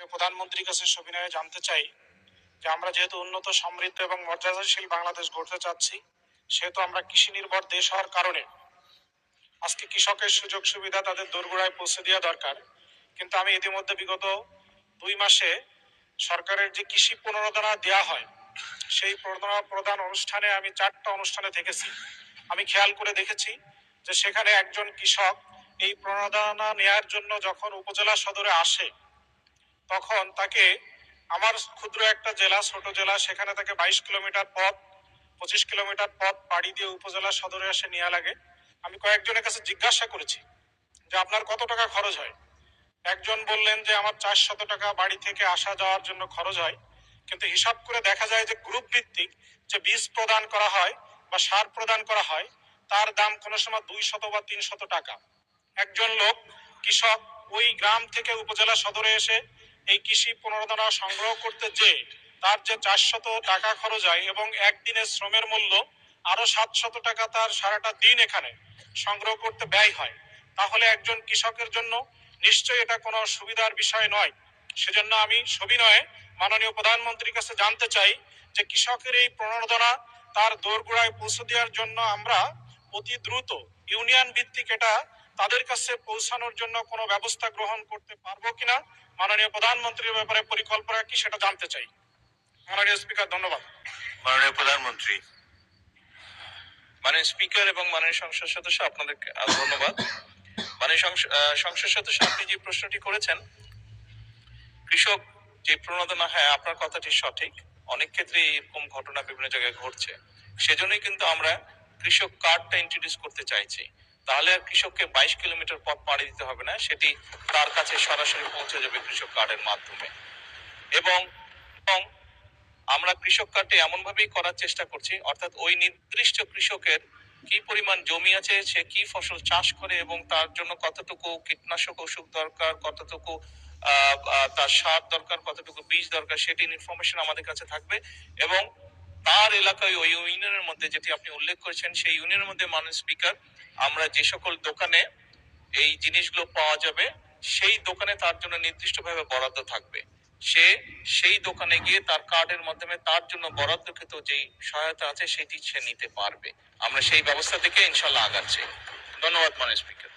মাননীয় প্রধানমন্ত্রীর কাছে সবিনয়ে জানতে চাই যে আমরা যেহেতু উন্নত সমৃদ্ধ এবং মর্যাদাশীল বাংলাদেশ গড়তে চাচ্ছি, সেহেতু আমরা কৃষি নির্ভর দেশ হওয়ার কারণে আজকে কৃষকের সুযোগ সুবিধা তাদের দোরগোড়ায় পৌঁছে দেওয়া দরকার। কিন্তু আমি ইতিমধ্যে বিগত 2 মাসে সরকারের যে কৃষি প্রণোদনা দেওয়া হয়, সেই প্রণোদনা প্রদান অনুষ্ঠানে আমি 4টা অনুষ্ঠানে থেকেছি। আমি খেয়াল করে দেখেছি যে সেখানে একজন কৃষক এই প্রণোদনা নেয়ার জন্য যখন উপজেলা সদরে আসে, তখন তাকে আমার ক্ষুদ্র একটা জেলা, ছোট জেলা, সেখানে তাকে 22 কিলোমিটার পথ, 25 কিলোমিটার পথ পাড়ি দিয়ে উপজেলা সদরে এসে নেওয়া লাগে। আমি কয়েকজনের কাছে জিজ্ঞাসা করেছি যে আপনার কত টাকা খরচ হয়। একজন বললেন যে আমার 400 টাকা বাড়ি থেকে আসা যাওয়ার জন্য খরচ হয়। কিন্তু হিসাব করে দেখা যায় যে গ্রুপ ভিত্তিক যে বীজ প্রদান করা হয় বা সার প্রদান করা হয়, তার দাম কোনো সময় 200 বা 300 টাকা। একজন লোক কৃষক ওই গ্রাম থেকে উপজেলা সদরে এসে এই কৃষি প্রণোদনা সংগ্রহ করতে যে তার যে 400 টাকা খরচ হয় এবং একদিনের শ্রমের মূল্য আরো 700 টাকা তার সারাটা দিন এখানে সংগ্রহ করতে ব্যয় হয়, তাহলে একজন কৃষকের জন্য নিশ্চয়ই এটা কোনো সুবিধার বিষয় নয়। সেজন্য আমি সবিনয়ে মাননীয় প্রধানমন্ত্রীর কাছে জানতে চাই যে কৃষকের এই প্রণোদনা তার দোরগোড়ায় পৌঁছে দেওয়ার জন্য আমরা অতি দ্রুত ইউনিয়ন ভিত্তিক এটা তাদের কাছে পৌঁছানোর জন্য কোনো ব্যবস্থা গ্রহণ করতে পারবো কিনা, মাননীয় প্রধানমন্ত্রীর ব্যাপারে পরিকল্পনা কি সেটা জানতে চাই। মাননীয় স্পিকার, ধন্যবাদ। মাননীয় প্রধানমন্ত্রী। মাননীয় স্পিকার এবং মাননীয় সংসদ সদস্য, আপনাদেরকে ধন্যবাদ। মাননীয় সংসদ সদস্য, আপনি যে প্রশ্নটি করেছেন, কৃষক যে প্রণোদনা, হ্যাঁ আপনার কথাটি সঠিক। অনেক ক্ষেত্রে এরকম ঘটনা বিভিন্ন জায়গায় ঘটছে। সেজন্যই কিন্তু আমরা কৃষক কার্ডটা ইন্ট্রোডিউস করতে চাইছি। তাহলে আর কৃষককে 22 কিলোমিটার পথ পাড়ি দিতে হবে না, সেটি তার কাছে সরাসরি পৌঁছে যাবে কৃষক কার্ডের মাধ্যমে। এবং আমরা কৃষক কার্ডটি এমন ভাবেই করার চেষ্টা করছি, অর্থাৎ ওই নির্দিষ্ট কৃষকের কি পরিমাণ জমি আছে, সে কি ফসল চাষ করে এবং তার জন্য কতটুকু কীটনাশক ওষুধ দরকার, কতটুকু তার সার দরকার, কতটুকু বীজ দরকার, সেটি ইনফরমেশন আমাদের কাছে থাকবে। এবং তার এলাকায় ওই ইউনিয়নের মধ্যে, যেটি আপনি উল্লেখ করেছেন, সেই ইউনিয়নের মধ্যে মাননীয় স্পিকার, আমরা যে সকল দোকানে এই জিনিসগুলো পাওয়া যাবে, সেই দোকানে তার জন্য নির্দিষ্টভাবে বরাদ্দ থাকবে। সে সেই দোকানে গিয়ে তার কার্ডের মাধ্যমে তার জন্য বরাদ্দকৃত যেই সহায়তা আছে সেটি সে নিতে পারবে। আমরা সেই ব্যবস্থা থেকে ইনশাল্লাহ আগাচ্ছি। ধন্যবাদ মাননীয় স্পিকার।